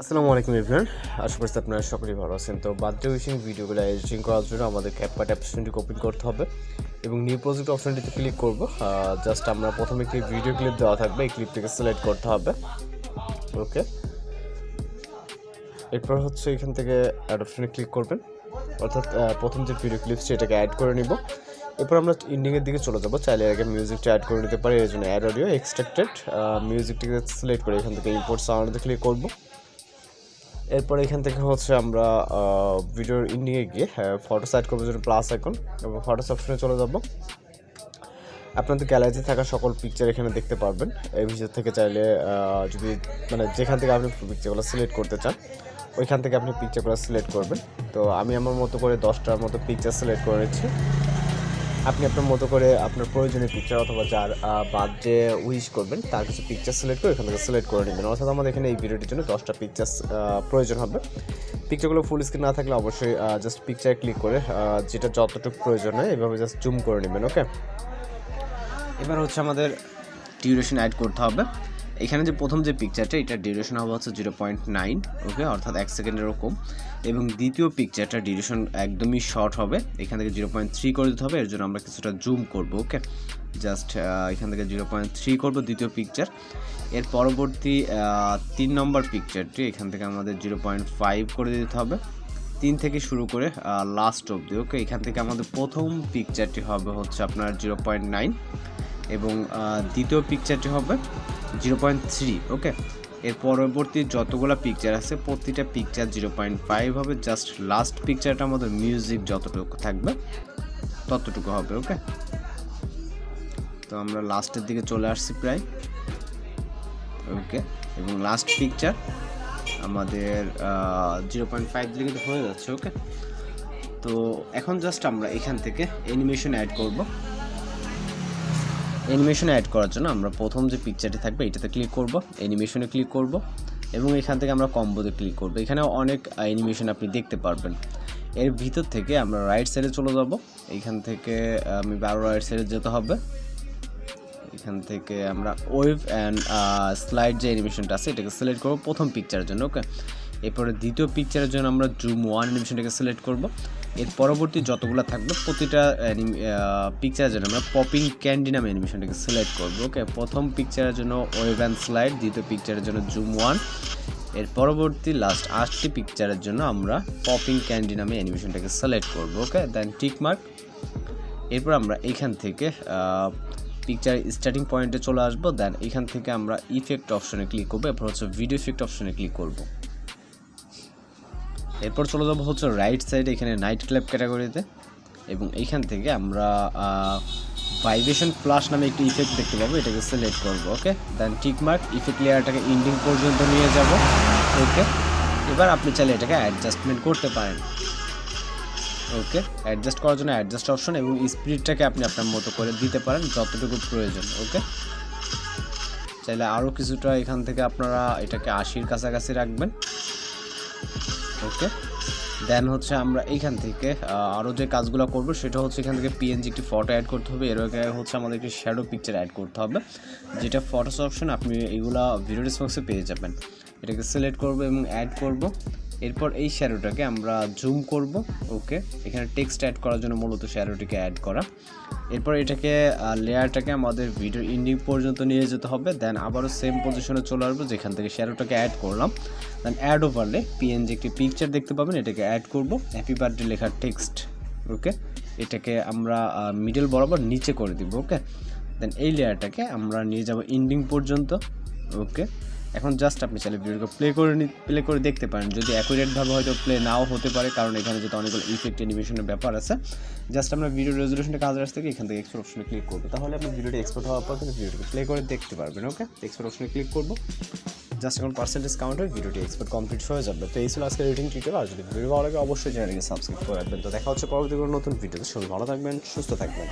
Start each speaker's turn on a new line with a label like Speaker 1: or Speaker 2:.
Speaker 1: আসসালামু আলাইকুম এভরিওয়ান, আশা করছি আপনারা সকলেই ভালো আছেন। তো বার্থডে উইশিং ভিডিওগুলো এডিটিং করার জন্য আমাদের ক্যাপকাট অপশনটি ওপেন করতে হবে এবং নিউ প্রজেক্ট অপশনটিতে ক্লিক করব। জাস্ট আমরা প্রথমে একটি ভিডিও ক্লিপ দেওয়া থাকবে, এই ক্লিপটিকে সিলেক্ট করতে হবে। ওকে, এরপর হচ্ছে এখান থেকে অ্যাড অপশনে ক্লিক করবেন, অর্থাৎ প্রথম যে ভিডিও ক্লিপ সেটাকে অ্যাড করে নিব। এরপর আমরা ইন্ডিংয়ের দিকে চলে যাব। চাইলে আগে মিউজিকটা অ্যাড করে নিতে পারি, এর জন্য অ্যাড অডিও এক্সট্রাক্টেড মিউজিকটিকে সিলেক্ট করে এখান থেকে ইম্পোর্ট সাউন্ডে ক্লিক করব। এরপর এখান থেকে হচ্ছে আমরা ভিডিওর ইন্ডিংয়ে গিয়ে ফটো সাইড করবো জন্য প্লাস আইকন এবং ফটোস অপশনে চলে যাব। আপনাদের গ্যালারিতে থাকা সকল পিকচার এখানে দেখতে পারবেন। এই ভিডিও থেকে চাইলে যদি যেখান থেকে আপনি পিকচারগুলো সিলেক্ট করতে চান ওইখান থেকে আপনি পিকচারগুলো সিলেক্ট করবেন। তো আমি আমার মতো করে 10টার মতো পিকচার সিলেক্ট করে নিচ্ছি। আপনি আপনার মতো করে আপনার প্রয়োজনীয় পিকচার অথবা যার বার্থডে উইশ করবেন তার কিছু পিকচার সিলেক্ট করে এখান থেকে সিলেক্ট করে নেবেন। অর্থাৎ আমাদের এখানে এই ভিডিওটির জন্য 10টা পিকচার প্রয়োজন হবে। পিকচারগুলো ফুল স্ক্রিন না থাকলে অবশ্যই জাস্ট পিকচার ক্লিক করে যেটা যতটুকু প্রয়োজন হয় এভাবে জাস্ট জুম করে নেবেন। ওকে, এবার হচ্ছে আমাদের ডিউরেশন অ্যাড করতে হবে। এখানে যে প্রথম যে পিকচারটা এটা ডিউরেশন হবে হচ্ছে 0.9, ওকে, অর্থাৎ 1 সেকেন্ডের এরকম। এবং দ্বিতীয় পিকচারটা ডিউরেশন একদমই শর্ট হবে, এখান থেকে 0.3 করে দিতে হবে। এর জন্য আমরা কিছুটা জুম করব। ওকে, জাস্ট এখান থেকে 0.3 করব দ্বিতীয় পিকচার। এর পরবর্তী 3 নম্বর পিকচারটি এখান থেকে আমাদের 0.5 করে দিতে হবে, 3 থেকে শুরু করে লাস্ট অবধি। ওকে, এখান থেকে আমাদের প্রথম পিকচারটি হবে হচ্ছে আপনার 0.9 এবং দ্বিতীয় পিকচারটি হবে 0.3। ওকে, এর পরবর্তী যতগুলো পিকচার আছে প্রতিটা পিকচার 0.5 হবে। জাস্ট লাস্ট পিকচারটা আমাদের মিউজিক যতটুকু থাকবে ততটুকু হবে। ওকে, তো আমরা লাস্টের দিকে চলে আসছি প্রায়। ওকে, এবং লাস্ট পিকচার আমাদের 0.5 দিলে কিন্তু হয়ে যাচ্ছে। ওকে, তো এখন জাস্ট আমরা এখান থেকে অ্যানিমেশন অ্যাড করব। অ্যানিমেশন অ্যাড করার জন্য আমরা প্রথম যে পিকচারটি থাকবে এটাতে ক্লিক করব, অ্যানিমেশনে ক্লিক করব এবং এখান থেকে আমরা কম্বোতে ক্লিক করব। এখানে অনেক অ্যানিমেশন আপনি দেখতে পারবেন। এর ভিতর থেকে আমরা রাইট সাইডে চলে যাব। এইখান থেকে আমি 12 রাইট সাইডে যেতে হবে। এখান থেকে আমরা ওয়েভ অ্যান্ড স্লাইড যে অ্যানিমেশনটা আছে এটাকে সিলেক্ট করব প্রথম পিকচারের জন্য। ওকে, এরপরে দ্বিতীয় পিকচারের জন্য আমরা জুম 1 অ্যানিমেশনটাকে সিলেক্ট করব। এর পরবর্তী যতগুলো থাকবে প্রতিটা পিকচারের জন্য আমরা পপিং ক্যান্ডি নামে অ্যানিমেশনটাকে সিলেক্ট করব। ওকে, প্রথম পিকচারের জন্য ওয়েভ অ্যান্ড স্লাইড, দ্বিতীয় পিকচারের জন্য জুম 1, এর পরবর্তী লাস্ট 8টি পিকচারের জন্য আমরা পপিং ক্যান্ডি নামে অ্যানিমেশনটাকে সিলেক্ট করব। ওকে, দেন টিক মার্ক। এরপর আমরা এখান থেকে পিকচার স্টার্টিং পয়েন্টে চলে আসবো। দেন এখান থেকে আমরা ইফেক্ট অপশনে ক্লিক করবো, এরপর হচ্ছে ভিডিও ইফেক্ট অপশনে ক্লিক করব। এরপর চলে যাবো হচ্ছে রাইট সাইডে এখানে নাইট ক্ল্যাপ ক্যাটাগরিতে এবং এইখান থেকে আমরা ভাইব্রেশন ফ্ল্যাশ নামে একটি ইফেক্ট দেখতে পাবো, এটাকে সিলেক্ট করবো। ওকে, দেন টিক মার্ক। ইফেক্ট লেয়ারটাকে ইন্ডিং পর্যন্ত নিয়ে যাব। ওকে, এবার আপনি চাইলে এটাকে অ্যাডজাস্টমেন্ট করতে পারেন। ওকে, অ্যাডজাস্ট করার জন্য অ্যাডজাস্ট অপশন এবং স্পিডটাকে আপনি আপনার মতো করে দিতে পারেন যতটুকু প্রয়োজন। ওকে, চাইলে আরও কিছুটা এখান থেকে আপনারা এটাকে 80-র কাছাকাছি রাখবেন। ওকে, দেন হচ্ছে আমরা এইখান থেকে আরও যে কাজগুলো করবো সেটা হচ্ছে এখান থেকে পিএনজি একটি ফটো অ্যাড করতে হবে। এর আগে হচ্ছে আমাদের একটি শ্যাডো পিকচার অ্যাড করতে হবে, যেটা ফটোস অপশন আপনি এগুলো ভিডিও ডিসক্রিপশনে পেয়ে যাবেন। এটাকে সিলেক্ট করব এবং অ্যাড করব। এরপর এই শ্যাডোটাকে আমরা জুম করব। ওকে, এখানে টেক্সট অ্যাড করার জন্য মূলত শ্যাডোটিকে অ্যাড করা। এরপর এটাকে লেয়ারটাকে আমাদের ভিডিও ইন্ডিং পর্যন্ত নিয়ে যেতে হবে। দেন আবারও সেম পজিশনে চলে আসবো যেখান থেকে শ্যাডোটাকে অ্যাড করলাম। দেন অ্যাড ওভারলে পিএনজি একটি পিকচার দেখতে পাবেন, এটাকে অ্যাড করব, হ্যাপি বার্থডে লেখার টেক্সট। ওকে, এটাকে আমরা মিডল বরাবর নিচে করে দিব। ওকে, দেন এই লেয়ারটাকে আমরা নিয়ে যাব ইন্ডিং পর্যন্ত। ওকে, এখন জাস্ট আপনি চাইলে ভিডিওকে প্লে করে দেখতে পারেন। যদি অ্যাকুরেটভাবে হয়তো প্লে নাও হতে পারে, কারণ এখানে যেহেতু অনেকগুলো ইফেক্ট অ্যানিমেশনের ব্যাপার আছে। জাস্ট আমরা ভিডিও রেজলিউশনটা কাজ আসতে থেকে এখান থেকে এক্সপোর্ট অপশনে ক্লিক করবো, তাহলে আপনি ভিডিওটি এক্সপোর্ট হওয়ার পর কিন্তু ভিডিওটিকে প্লে করে দেখতে পারবেন। ওকে, এক্সপোর্ট অপশনে ক্লিক করবো, জাস্ট এখন পার্সেন্টেজ কাউন্ট হয়ে ভিডিওটি এক্সপোর্ট কমপ্লিট হয়ে যাবে। তো এই ছিল আজকে এডিটিং টিউটোরিয়াল। আর যদি ভিডিও ভালো লাগে অবশ্যই চ্যানেলটিকে সাবস্ক্রাইব করে রাখবেন। তো দেখা হচ্ছে পরবর্তী কোনো নতুন ভিডিওতে। সবাই ভালো থাকবেন, সুস্থ থাকবেন।